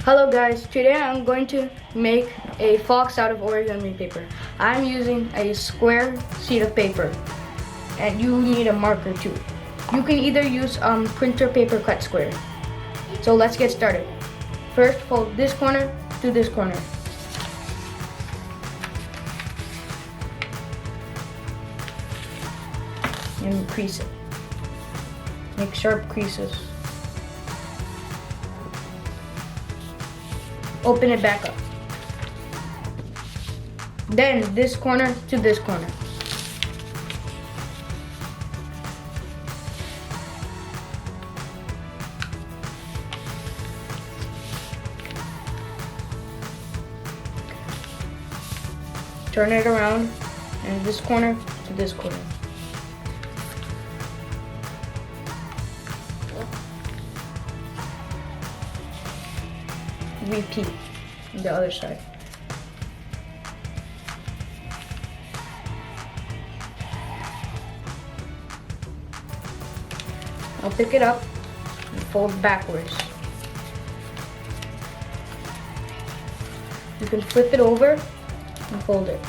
Hello guys, today I'm going to make a fox out of origami paper. I'm using a square sheet of paper and you need a marker too. You can either use printer paper cut square. So let's get started. First, fold this corner to this corner. And crease it. Make sharp creases. Open it back up. Then this corner to this corner. Turn it around and this corner to this corner. Repeat on the other side. I'll pick it up and fold backwards. You can flip it over and fold it.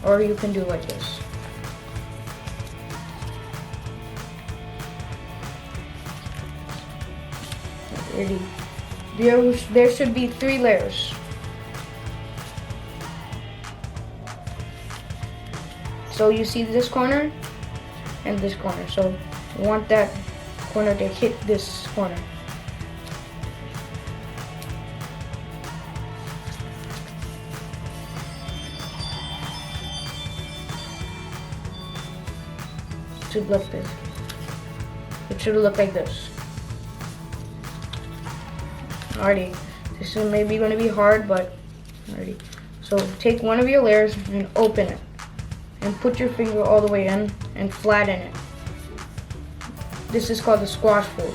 Or you can do like this. There should be 3 layers. So you see this corner and this corner. So you want that corner to hit this corner. It should look this. It should look like this. Alrighty, this is maybe going to be hard, but alrighty. So take one of your layers and open it, and put your finger all the way in and flatten it. This is called the squash fold.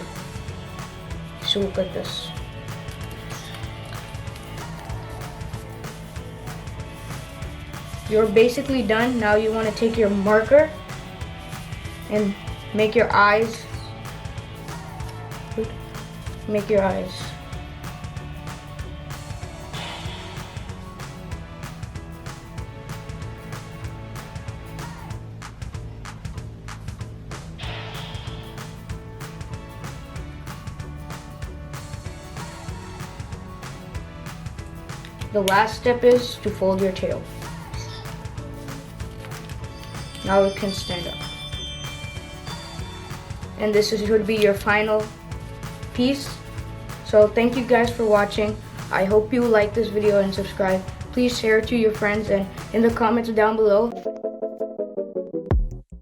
It should look like this. You're basically done. Now you want to take your marker and make your eyes. Make your eyes. The last step is to fold your tail. Now it can stand up. And this should be your final piece. So thank you guys for watching. I hope you like this video and subscribe. Please share it to your friends and in the comments down below.